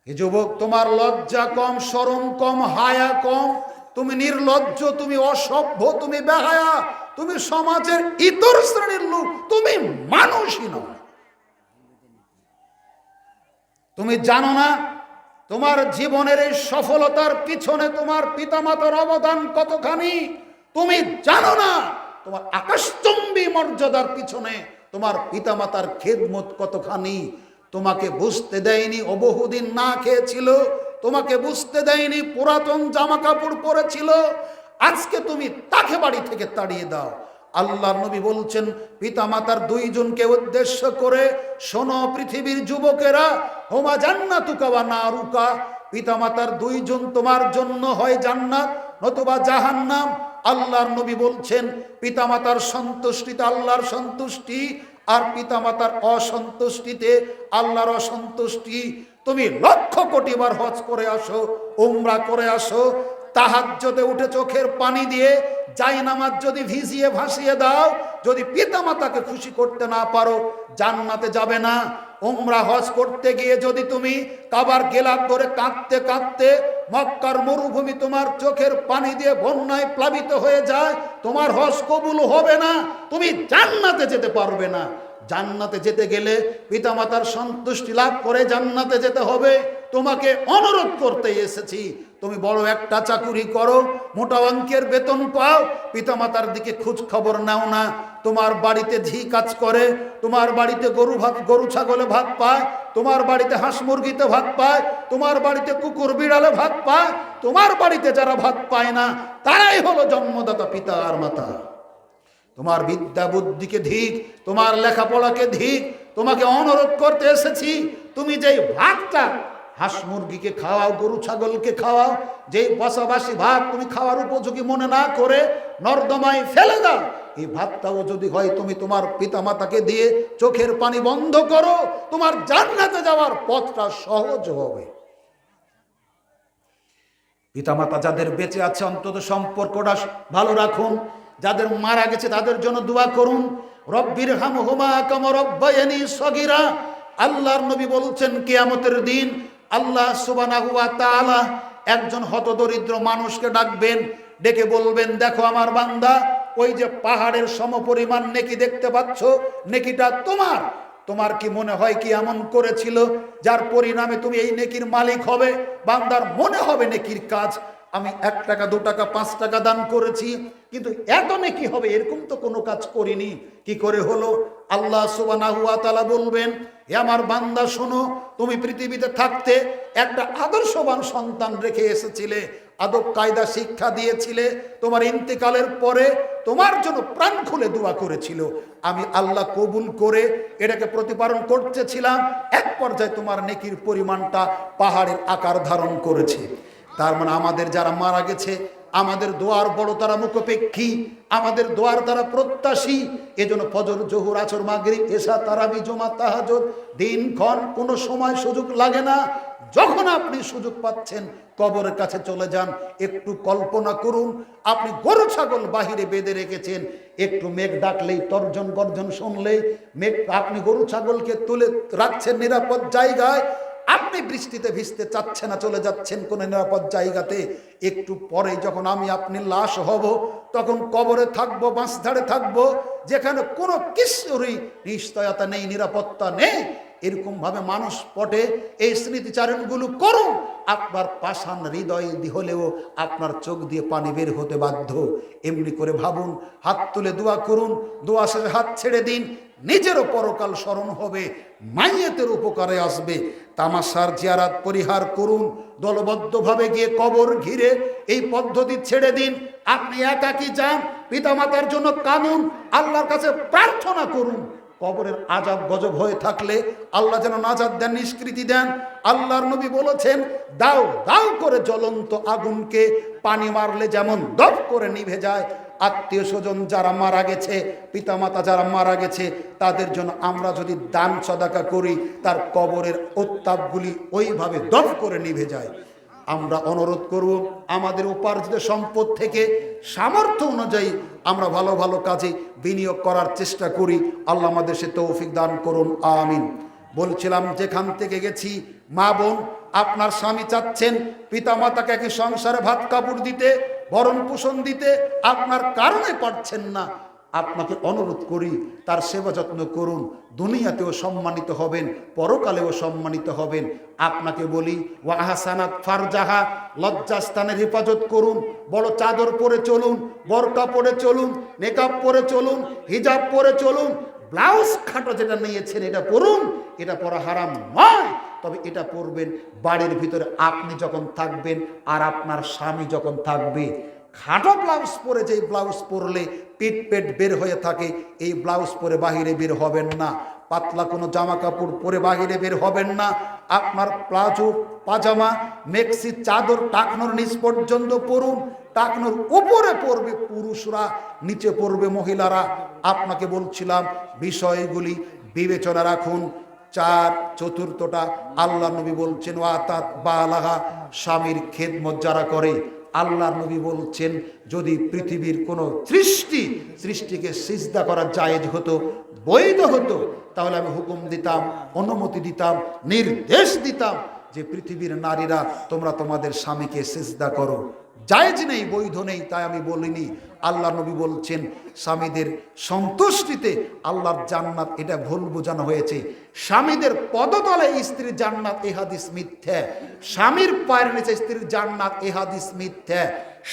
এই যুবক, তোমার লজ্জা কম, শরম কম, হায়া কম, তুমি নির্লজ্জ, তুমি অসভ্য, তুমি বেহায়া, তুমি সমাজের ইতর শ্রেণীর লোক, তুমি মানুষই নয়। তুমি জানো না তোমার জীবনের এই সফলতার পিছনে তোমার পিতামাতার অবদান কতখানি? তুমি জানো না তোমার আকাশচুম্বী মর্যাদার পিছনে তোমার পিতামাতার খেদমত কতখানি? তোমাকে বুঝতে দেয়নি ও বহুদিন না খেয়েছিল, তোমাকে বুঝতে দেয়নি পুরাতন জামা কাপড় পরেছিল, আজকে তুমি তাকে বাড়ি থেকে তাড়িয়ে দাও। আল্লাহর নবী বলছেন পিতামাতার 2 জনকে উদ্দেশ্য করে, শোনো পৃথিবীর যুবকেরা, হুমা জান্নাতুকা ওয়া নারুকা, পিতামাতার 2 জন তোমার জন্য হয় জান্নাত নতুবা জাহান্নাম। আল্লাহর নবী বলছেন পিতামাতার সন্তুষ্টিতে আল্লাহর সন্তুষ্টি, আর পিতামাতার অসন্তুষ্টিতে আল্লাহর অসন্তুষ্টি। তুমি 1,00,000 কোটি বার হজ করে আসো, উমরা করে আসো, তাহাজ্জুদে উঠে চোখের পানি দিয়ে জায়নামাজ যদি ভিজিয়ে ভাসিয়ে দাও, যদি পিতামাতাকে খুশি করতে না পারো জান্নাতে যাবে না। উমরা হজ করতে গিয়ে যদি তুমি কাবার গেলাপ ধরে কাঁদতে কাঁদতে মক্কার মরুভূমি তোমার চোখের পানি দিয়ে বন্যায় প্লাবিত হয়ে যায়, তোমার হজ কবুল হবে না, তুমি জান্নাতে যেতে পারবে না। জান্নাতে যেতে গেলে পিতামাতার সন্তুষ্টি লাভ করে জান্নাতে যেতে হবে। তোমাকে অনুরোধ করতে এসেছি, তুমি বড় একটা চাকুরি করো, মোটা অঙ্কের বেতন পাও, পিতামাতার দিকে খোঁজ খবর নাও না। তোমার বাড়িতে ঝি কাজ করে, তোমার বাড়িতে গরু ছাগলে ভাত পায়, তোমার বাড়িতে হাঁস মুরগিতে ভাত পায়, তোমার বাড়িতে কুকুর বিড়ালে ভাত পায়, তোমার বাড়িতে যারা ভাত পায় না তারাই হলো জন্মদাতা পিতা আর মাতা। তোমার বিদ্যা বুদ্ধিকে ধিক, তোমার লেখাপড়াকে ধিক, তোমাকে অনুরোধ করতে এসেছি, তুমি যেই ভাতটা হাঁস মুরগিকে খাওয়াও, গরু ছাগলকে খাওয়াও, যেই বসাবাসী ভাত তুমি খাওয়ার উপযোগী মনে না করে নর্দমায় ফেলে দাও, এই ভাতটাও যদি হয় তুমি তোমার পিতামাতাকে দিয়ে চোখের পানি বন্ধ করো, তোমার জান্নাতে যাওয়ার পথটা সহজ হবে। পিতামাতা যাদের বেঁচে আছে অন্তত সম্পর্কটা ভালো রাখুন, যাদের মারা গেছে তাদের জন্য দোয়া করুন। রব্বির হামহুমা কামা রব্বায়ানি সগীরা। আল্লাহর নবী বলছেন কিয়ামতের দিন আল্লাহ সুবহানাহু ওয়া তাআলা একজন হতদরিদ্র মানুষকে ডাকবেন, ডেকে বলবেন, দেখো আমার বান্দা, ওই যে পাহাড়ের সমপরিমাণ নেকি দেখতে পাচ্ছ, নেকিটা তোমার। তোমার কি মনে হয় কি এমন করেছিল যার পরিণামে তুমি এই নেকির মালিক হবে? বান্দার মনে হবে নেকির কাজ আমি 1 টাকা 2 টাকা 5 টাকা দান করেছি, কিন্তু এত নেকি হবে এরকম তো কোনো কাজ করিনি। কি করে হলো? আল্লাহ সুবহানাহু ওয়া তাআলা বলবেন, হে আমার বান্দা শোনো, তুমি পৃথিবীতে থাকতে একটা আদর্শবান সন্তান রেখে এসেছিলে, আদব কায়দা শিক্ষা দিয়েছিলে, তোমার ইন্তেকালের পরে তোমার জন্য প্রাণ খুলে দোয়া করেছিল, আমি আল্লাহ কবুল করে এটাকে প্রতিপালন করতেছিলাম। এক পর্যায়ে তোমার নেকির পরিমাণটা পাহাড়ের আকার ধারণ করেছে। তার মানে আমাদের যারা মারা গেছে আমাদের দোয়ার বড় তারা মুখাপেক্ষী, আমাদের দোয়ার তারা প্রত্যাশী। এজন্য ফজর জোহর আসর মাগরিব এশা তারাবি জুমা তাহাজ্জুদ দিনক্ষণ কোনো সময় সুযোগ লাগে না। যখন আপনি সুযোগ পাচ্ছেন কবরের কাছে চলে যান। একটু কল্পনা করুন, আপনি গরু ছাগল বাহিরে বেঁধে রেখেছেন, একটু মেঘ ডাকলেই তর্জন গর্জন শুনলেই মেঘ, আপনি গরু ছাগলকে তুলে রাখছেন নিরাপদ জায়গায়, আপনি বৃষ্টিতে ভিজতে চাচ্ছেন না, চলে যাচ্ছেন কোন নিরাপদ জায়গাতে, একটু পরে যখন আমি আপনি লাশ হব, তখন কবরে থাকবো, বাঁশঝাড়ে থাকবো, যেখানে কোনো কিছুরই নিশ্চয়তা নেই, নিরাপত্তা নেই। এরকম ভাবে মানুষ পটে এই স্মৃতিচারণগুলো করুন। আপনার পাষাণ হৃদয় হলেও আপনার চোখ দিয়ে পানি বের হতে বাধ্য। এমনি করে ভাবুন, হাত তুলে দোয়া করুন, দোয়া শেষে হাত ছেড়ে দিন, নিজেরও পরকাল স্মরণ হবে, মাইয়েতের উপকারে আসবে। তামাশার জিয়ারাত পরিহার করুন, দলবদ্ধভাবে গিয়ে কবর ঘিরে এই পদ্ধতি ছেড়ে দিন। আপনি একাকী যান, পিতামাতার জন্য কাঁদুন, আল্লাহর কাছে প্রার্থনা করুন। কবরের আযাব গজব হয়ে থাকলে আল্লাহ যেন নাজাত দেন, নিষ্কৃতি দেন। আল্লাহর নবী বলেছেন, দাও দাও করে জ্বলন্ত আগুনকে পানি মারলে যেমন দপ করে নিভে যায়, আত্মীয় স্বজন যারা মারা গেছে, পিতামাতা যারা মারা গেছে, তাদের জন্য আমরা যদি দান সদাকা করি, তার কবরের উত্তাপগুলি ওইভাবে দপ করে নিভে যায়। আমরা অনুরোধ করব, আমাদের উপার্জিত সম্পদ থেকে সামর্থ্য অনুযায়ী আমরা ভালো ভালো কাজে বিনিয়োগ করার চেষ্টা করি। আল্লাহ আমাদের সে তৌফিক দান করুন, আমিন। বলছিলাম, যেখান থেকে গেছি, মা বোন, আপনার স্বামী চাচ্ছেন পিতামাতাকে একই সংসারে ভাত কাপড় দিতে, ভরণ পোষণ দিতে, আপনার কারণে পারছেন না। আপনাকে অনুরোধ করি, তার সেবা যত্ন করুন, দুনিয়াতেও সম্মানিত হবেন, পরকালেও সম্মানিত হবেন। আপনাকে বলি, ওয়া আহসানাত ফারজাহা, লজ্জাস্থানের হেফাজত করুন, বড় চাদর পরে চলুন, বরকা পরে চলুন, নেকাব পরে চলুন, হিজাব পরে চলুন। ব্লাউজ খাটো যেটা নিয়েছেন এটা পরুন, এটা পরা হারাম নয়, তবে এটা পরবেন বাড়ির ভিতরে আপনি যখন থাকবেন আর আপনার স্বামী যখন থাকবে। খাটো ব্লাউজ পরে, যেই ব্লাউজ পরলে পিঠ পেট বের হয়ে থাকে, এই ব্লাউজ পরে বাহিরে বের হবেন না। পাতলা কোনো জামা কাপড় পরে বাহিরে বের হবেন না। আপনার প্লাজো, পাজামা, মেক্সি, চাদর টাকনোর নিচ পর্যন্ত পরুন, টাকনোর উপরে পরবে পুরুষরা, নিচে পরবে মহিলারা। আপনাকে বলছিলাম, বিষয়গুলি বিবেচনা রাখুন। চতুর্থটা, আল্লাহ নবী বলছেন, ওয়াতাত বালাহা, স্বামীর খেদমত যারা করে। আল্লাহ নবী বলছেন, যদি পৃথিবীর কোনো সৃষ্টিকে সিজদা করা জায়েজ হতো, বৈধ হতো, তাহলে আমি হুকুম দিতাম, অনুমতি দিতাম, নির্দেশ দিতাম যে পৃথিবীর নারীরা তোমরা তোমাদের স্বামীকে সিজদা করো। জায়েজ নেই, বৈধ নেই, তাই আমি বলিনি। আল্লাহ নবী বলছেন, স্বামীদের সন্তুষ্টিতে আল্লাহর জান্নাত, এটা ভুল বোঝানো হয়েছে। স্বামীদের পদতলে স্ত্রীর জান্নাত, এ হাদিস মিথ্যা। স্বামীর পায়ের নিচে স্ত্রীর জান্নাত, এ হাদিস মিথ্যা।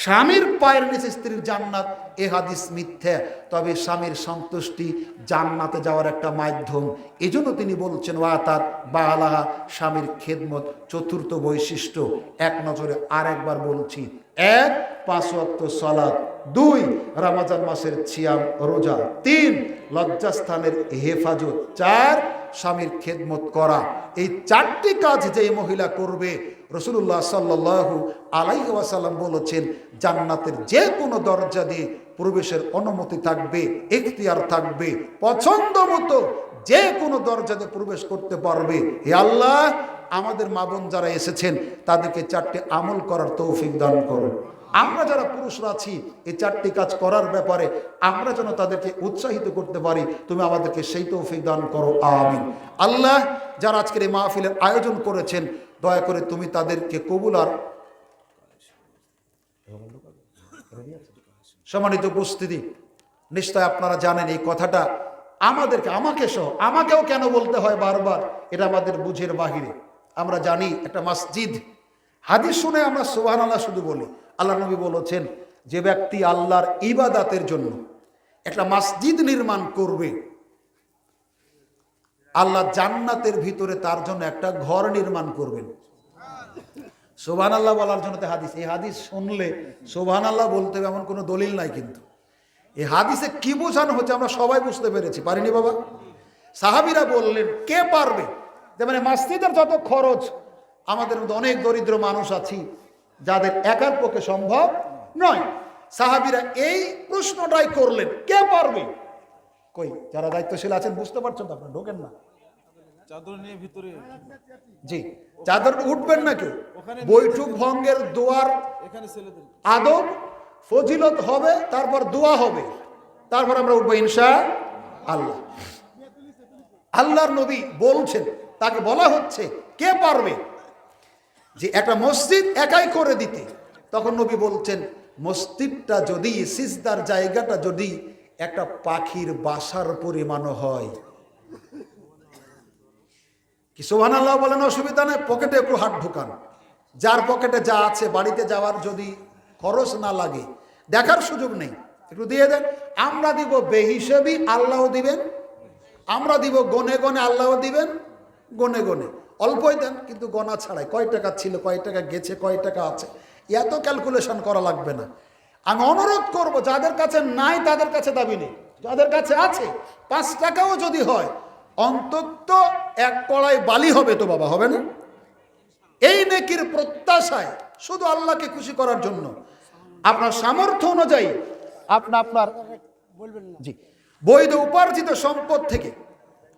স্বামীর পায়ের নিচে স্ত্রীর জান্নাত, এ হাদিস মিথ্যা। তবে স্বামীর সন্তুষ্টি জান্নাতে যাওয়ার একটা মাধ্যম। এজন্য তিনি বলছেন, ওয়াতাত বালাহা, স্বামীর খেদমত চতুর্থ বৈশিষ্ট্য। এক নজরে আর একবার বলছি, 1, 5 ওয়াক্ত সালাত, 2, রমজান মাসের সিয়াম রোজা, 3, লজ্জাস্থানের হেফাজত, 4, স্বামীর খেদমত করা। এই 4টি কাজ যে মহিলা করবে, রাসূলুল্লাহ সাল্লাল্লাহু আলাইহি ওয়াসাল্লাম বলেছেন, জান্নাতের যে কোনো দরজা দিয়ে প্রবেশের অনুমতি থাকবে, ইখতিয়ার থাকবে, পছন্দ মতো যে কোনো দরজা দিয়ে প্রবেশ করতে পারবে। হে আল্লাহ, আমাদের মা বোন যারা এসেছেন তাদেরকে 4টি আমল করার তৌফিক দান করুন। আমরা যারা পুরুষরা আছি, এই 4টি কাজ করার ব্যাপারে আমরা যেন তাদেরকে উৎসাহিত করতে পারি, তুমি আমাদেরকে সেই তৌফিক দান করো, আমিন। আল্লাহ, যারা আজকের এই মাহফিলের আয়োজন করেছেন, দয়া করে তুমি তাদেরকে কবুল আর সম্মানিত উপস্থিতি। নিশ্চয় আপনারা জানেন এই কথাটা আমাকেও কেন বলতে হয় বারবার, এটা আমাদের বুঝের বাহিরে। আমরা জানি একটা মসজিদ, হাদিস শুনে আমরা সুবহানাল্লাহ শুধু বলি। আল্লাহ নবী বলেছেন, যে ব্যক্তি আল্লাহর ইবাদতের জন্য একটা মসজিদ নির্মাণ করবে, আল্লাহ জান্নাতের ভিতরে তার জন্য একটা ঘর নির্মাণ করবেন। সুবহানাল্লাহ বলার জন্য তো হাদিস, এই হাদিস শুনলে সুবহানাল্লাহ বলতে হবে এমন কোনো দলিল নাই, কিন্তু এই হাদিসে কি বোঝানো হচ্ছে আমরা সবাই বুঝতে পেরেছি, পারিনি বাবা? সাহাবীরা বললেন, কে পারবে? যে মানে মসজিদের যত খরচ, আমাদের মধ্যে অনেক দরিদ্র মানুষ আছি যাদের একার পক্ষে সম্ভব নয়। সাহাবীরা এই প্রশ্নটাই করলেন, কে পারবে? কই যারা দায়িত্বশীল আছেন বুঝতে পারছেন তো, আপনারা ঢোকেন না, চাদর নিয়ে ভিতরে। জি, চাদর উঠবেন না কেউ। বৈঠক ভঙ্গের দোয়ার এখানে ছেলেদের আদব ফজিলত হবে, তারপর দোয়া হবে, তারপর আমরা উঠবো ইনশাআল্লাহ। আল্লাহর নবী বলছেন, তাকে বলা হচ্ছে, কে পারবে যে একটা মসজিদ একাই করে দিতে? তখন নবী বলছেন, মসজিদটা যদি, সিজদার জায়গাটা যদি একটা পাখির বাসার পরিমাণও হয়, কি সুবহানাল্লাহ বলেন, অসুবিধা নেই, পকেটে একটু হাত ঢুকান, যার পকেটে যা আছে, বাড়িতে যাওয়ার যদি খরচ না লাগে, দেখার সুযোগ নেই, একটু দিয়ে দেন। আমরা দিব বেহিসাবি, আল্লাহও দিবেন। আমরা দিব গনে গনে, আল্লাহও দিবেন গনে গনে। অল্পই দেন, কিন্তু গনা ছাড়াই, কয় টাকা ছিল, কয় টাকা গেছে, কয় টাকা আছে, এত ক্যালকুলেশন করা লাগবে না। আমি অনুরোধ করব, যাদের কাছে নাই তাদের কাছে দাবি নেই, যাদের কাছে আছে 5 টাকাও যদি হয়, অন্তত এক কড়াই বালি হবে তো বাবা, হবে না? এই নেকির প্রত্যাশায়, শুধু আল্লাহকে খুশি করার জন্য আপনার সামর্থ্য অনুযায়ী আপনার জি বৈধ উপার্জিত সম্পদ থেকে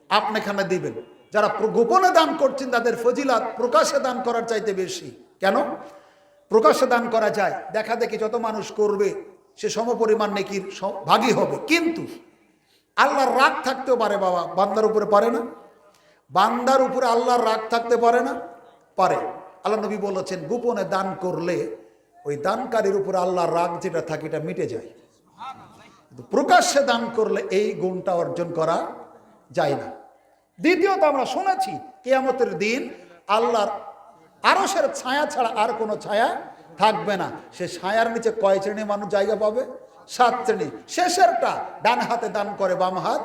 আপনি এখানে দিবেন। যারা গোপনে দান করছেন তাদের ফজিলাত প্রকাশ্যে দান করার চাইতে বেশি। কেন? প্রকাশ্যে দান করা যায়, দেখা দেখি যত মানুষ করবে সে সমপরিমাণ নেকির ভাগী হবে, কিন্তু আল্লাহর রাগ থাকতেও পারে বাবা, বান্দার উপরে পারে না? বান্দার উপরে আল্লাহর রাগ থাকতে পারে না? পারে। আল্লাহ নবী বলেছেন, গোপনে দান করলে ওই দানকারীর উপরে আল্লাহর রাগ যেটা থাকে এটা মিটে যায়, কিন্তু প্রকাশ্যে দান করলে এই গুণটা অর্জন করা যায় না। দ্বিতীয়ত, আমরা শুনেছি কিয়ামতের দিন আল্লাহর আরশের ছায়া ছাড়া আর কোনো ছায়া থাকবে না। সে ছায়ার নিচে কয় শ্রেণী মানুষ জায়গা পাবে? 7 শ্রেণী। শেষেরটা ডান হাতে দান করে, বাম হাত,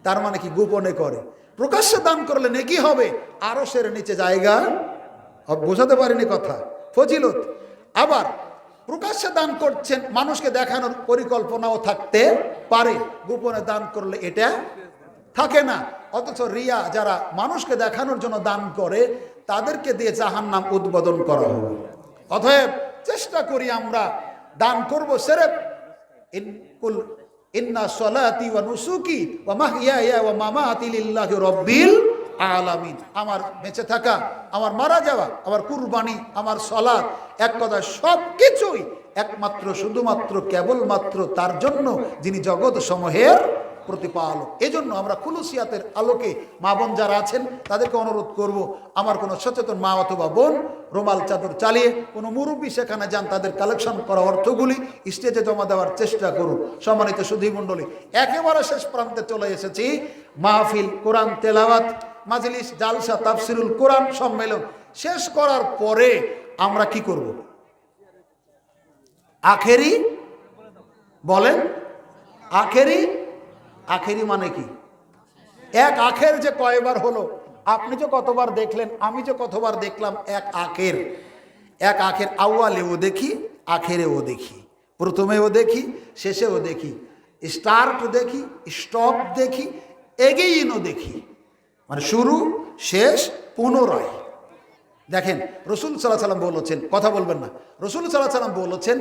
তার মানে কি গোপনে করে। প্রকাশ্যে দান করলে নেকি হবে, আরশের নিচে জায়গা, বোঝাতে পারিনি কথা, ফজিলত। আবার প্রকাশ্যে দান করছেন, মানুষকে দেখানোর পরিকল্পনাও থাকতে পারে, গোপনে দান করলে এটা থাকে না। অথচ রিয়া, যারা মানুষকে দেখানোর জন্য দান করে, তাদেরকে দিয়ে জাহান্নাম উদ্বোধন করা হবে। অতএব চেষ্টা করি আমরা দান করব সেরেফ ইন্না সলাতি ওয়া নুসুকি ওয়া মাহইয়ায়া ওয়া মামাতি লিল্লাহি রাব্বিল আলামিন। আমার বেঁচে থাকা, আমার মারা যাওয়া, আমার কুরবানি, আমার সালাত, এক কথা সব কিছুই একমাত্র শুধুমাত্র কেবলমাত্র তার জন্য যিনি জগৎ সমূহের প্রতিপালক। এজন্য আমরা খুলুসিয়াতের আলোকে মা বোন যারা আছেন তাদেরকে অনুরোধ করব, আমার কোনো সচেতন মা অথবা বোন রুমাল চাদর চালিয়ে কোনো মুরব্বী সেখানে যান, তাদের কালেকশন করা অর্থগুলি স্টেজে জমা দেওয়ার চেষ্টা করুন। সম্মানিত সুধী মণ্ডলী, একেবারে শেষ প্রান্তে চলে এসেছি। মাহফিল, কোরআন তেলাওয়াত, মাজলিস, জালসা, তাফসিরুল কোরআন সম্মেলন শেষ করার পরে আমরা কি করব? আখেরি বলেন, আখেরি, আখেরি মানে কি? এক আখের যে কয়বার হলো, আপনি যে কতবার দেখলেন, আমি যে কতবার দেখলাম, এক আখের, এক আখের আউয়ালেও দেখি, আখেরেও দেখি, প্রথমেও দেখি, শেষেও দেখি, স্টার্ট দেখি, স্টপ দেখি, এগেইনও দেখি, মানে শুরু শেষ পুনরায়। দেখেন, রসুল সাল্লাল্লাহু আলাইহি ওয়াসাল্লাম বলেছেন, কথা বলবেন না, রসুল সাল্লাল্লাহু আলাইহি ওয়াসাল্লাম বলেছেন,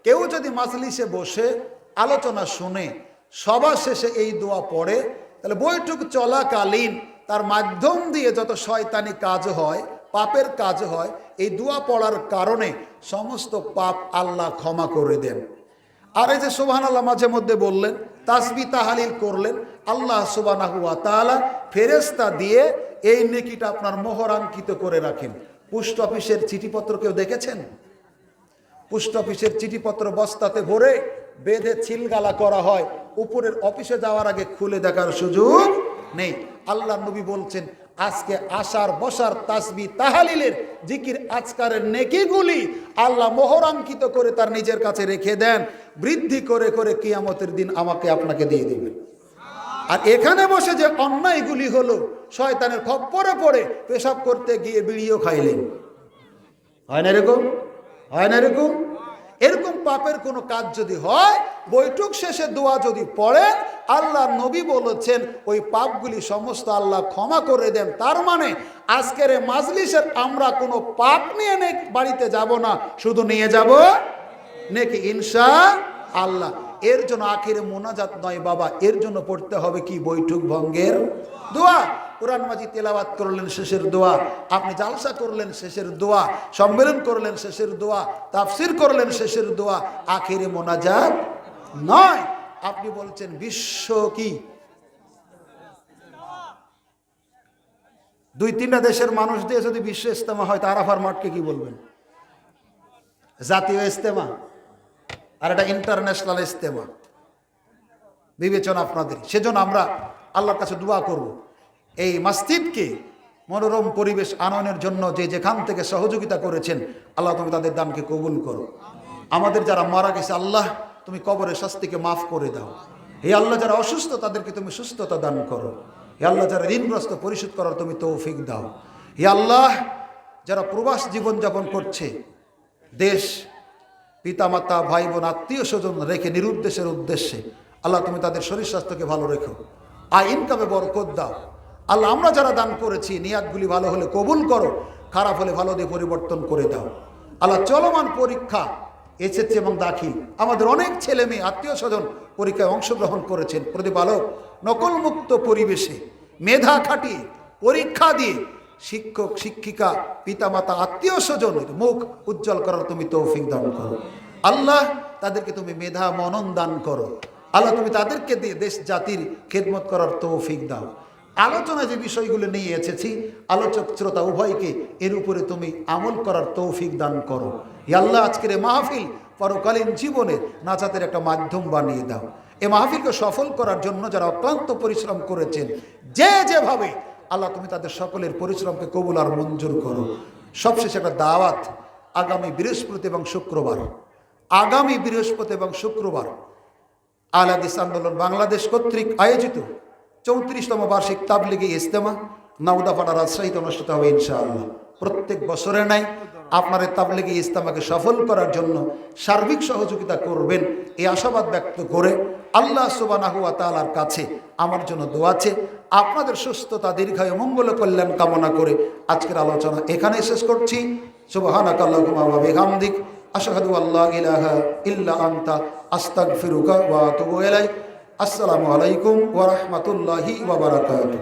কেউ যদি মাজলিসে বসে আলোচনা শুনে সবার শেষে এই দোয়া পড়ে, তাহলে বৈঠক চলাকালীন তার মাধ্যম দিয়ে যত শয়তানি কাজ হয়, পাপের কাজ হয়, এই দোয়া পড়ার কারণে সমস্ত পাপ আল্লাহ ক্ষমা করে দেন। আর এই যে সুবহানাল্লাহ মাঝে মধ্যে বললেন, তাসবিহ তাহলিল করলেন, আল্লাহ সুবহানাহু ওয়া তাআলা ফেরেশতা দিয়ে এই নেকিটা আপনার মোহরাঙ্কিত করে রাখেন। পোস্ট অফিসের চিঠিপত্র কেউ দেখেছেন? পোস্ট অফিসের চিঠিপত্র বস্তাতে ভরে বেঁধে ছিলগালা করা হয়, উপরের অফিসে যাওয়ার আগে খুলে দেখার সুযোগ নেই। আল্লাহ নবী বলছেন, আজকে আসার বসার তাসবিহ তাহলিলের জিকির আজকারের নেকিগুলি আল্লাহ মোহরাঙ্কিত করে তার নিজের কাছে রেখে দেন, বৃদ্ধি করে করে কিয়ামতের দিন আমাকে আপনাকে দিয়ে দিবেন। আর এখানে বসে যে অন্যায়গুলি হলো, শয়তানের খপ্পরে পড়ে পেশাব করতে গিয়ে বিড়িও খাইলেন, হয় না এরকম? হয় না এরকম? এরকম পাপের কোনো কাজ যদি হয়, বৈঠক শেষে দোয়া যদি পড়েন, আল্লাহ নবী বলেছেন ওই পাপগুলি সমস্ত আল্লাহ ক্ষমা করে দেন। তার মানে আজকের এই মাজলিসের আমরা কোনো পাপ নিয়ে বাড়িতে যাব না, শুধু নিয়ে যাব নেকি ইনশাআল্লাহ। এর জন্য আখিরে মোনাজাত নয় বাবা, এর জন্য পড়তে হবে কি? বৈঠক ভঙ্গের দোয়া। কোরআন মাজিদ তেলাওয়াত করলেন, শেষের দোয়া। আপনি জালসা করলেন, শেষের দোয়া। সম্মেলন করলেন, শেষের দোয়া। তাফসির করলেন, শেষের দোয়া। আখিরে মোনাজাত নয়। আপনি বলছেন বিশ্ব কি? 2-3টা দেশের মানুষ দিয়ে যদি বিশ্ব ইজতেমা হয় তা আরাফার মাঠকে কি বলবেন? জাতীয় ইজতেমা আর এটা ইন্টারন্যাশনাল ইজতেমা। বিবেচনা আপনাদের। সেজন্য আমরা আল্লাহর কাছে দোয়া করব, এই মসজিদকে মনোরম পরিবেশ আনয়নের জন্য যে যেখান থেকে সহযোগিতা করেছেন, আল্লাহ তুমি তাদের দানকে কবুল করো। আমাদের যারা মারা গেছে, আল্লাহ তুমি কবরের শাস্তিকে মাফ করে দাও। হে আল্লাহ, যারা অসুস্থ তাদেরকে তুমি সুস্থতা দান করো। হে আল্লাহ, যারা ঋণগ্রস্ত পরিশোধ করার তুমি তৌফিক দাও। হে আল্লাহ, যারা প্রবাস জীবনযাপন করছে, দেশ পিতামাতা ভাই বোন আত্মীয় স্বজন রেখে নিরুদ্দেশের উদ্দেশ্যে, আল্লাহ তুমি তাদের শরীর স্বাস্থ্যকে ভালো রেখো, আয় ইনকামে বরকত দাও। আল্লাহ, আমরা যারা দান করেছি নিয়াতগুলি ভালো হলে কবুল করো, খারাপ হলে ভালো দিয়ে পরিবর্তন করে দাও। আল্লাহ, চলমান পরীক্ষা এসেছে এবং দাখিল, আমাদের অনেক ছেলে মেয়ে আত্মীয় স্বজন পরীক্ষায় অংশগ্রহণ করেছেন। প্রতিপালক, নকলমুক্ত পরিবেশে মেধা খাটিয়ে পরীক্ষা দিয়ে শিক্ষক শিক্ষিকা পিতামাতা আত্মীয় স্বজনের মুখ উজ্জ্বল করার তুমি তৌফিক দান করো। আল্লাহ, তাদেরকে তুমি মেধা মনন দান করো। আল্লাহ, তুমি তাদেরকে দিয়ে দেশ জাতির খেদমত করার তৌফিক দাও। আলোচনায় যে বিষয়গুলো নিয়ে এসেছি, আলোচক শ্রোতা উভয়কে এর উপরে তুমি আমল করার তৌফিক দান করো। ইয়া আল্লাহ, আজকের এই মাহফিল পরকালীন জীবনের নাজাতের একটা মাধ্যম বানিয়ে দাও। এই মাহফিলকে সফল করার জন্য যারা অক্লান্ত পরিশ্রম করেছেন, যে যেভাবে, আল্লাহ তুমি তাদের সকলের পরিশ্রমকে কবুল আর মঞ্জুর করো। সবশেষে একটা দাওয়াত, আগামী বৃহস্পতি এবং শুক্রবার, আহলে হাদিস আন্দোলন বাংলাদেশ কর্তৃক আয়োজিত 34তম বার্ষিক তাবলিগি ইজতেমা নাউদাপাড়া রাজশাহীতে অনুষ্ঠিত হবে ইনশাআল্লাহ। প্রত্যেক বছরে নাই আপনার এই তাবলিগি ইজতেমাকে সফল করার জন্য সার্বিক সহযোগিতা করবেন, এই আশাবাদ ব্যক্ত করে আল্লাহ সুবহানাহু ওয়া তাআলার কাছে আমার জন্য দোয়া আছে। আপনাদের সুস্থতা, দীর্ঘায়ু, মঙ্গল কল্যাণ কামনা করে আজকের আলোচনা এখানেই শেষ করছি। সুবহানাকা আল্লাহুম্মা ওয়া বিহামদিক, আশহাদু আল্লা ইলাহা ইল্লা আনতা, আস্তাগফিরুকা ওয়া আতুবু ইলাইক। আসসালামু আলাইকুম ওয়া রাহমাতুল্লাহি ওয়া বারাকাতুহু।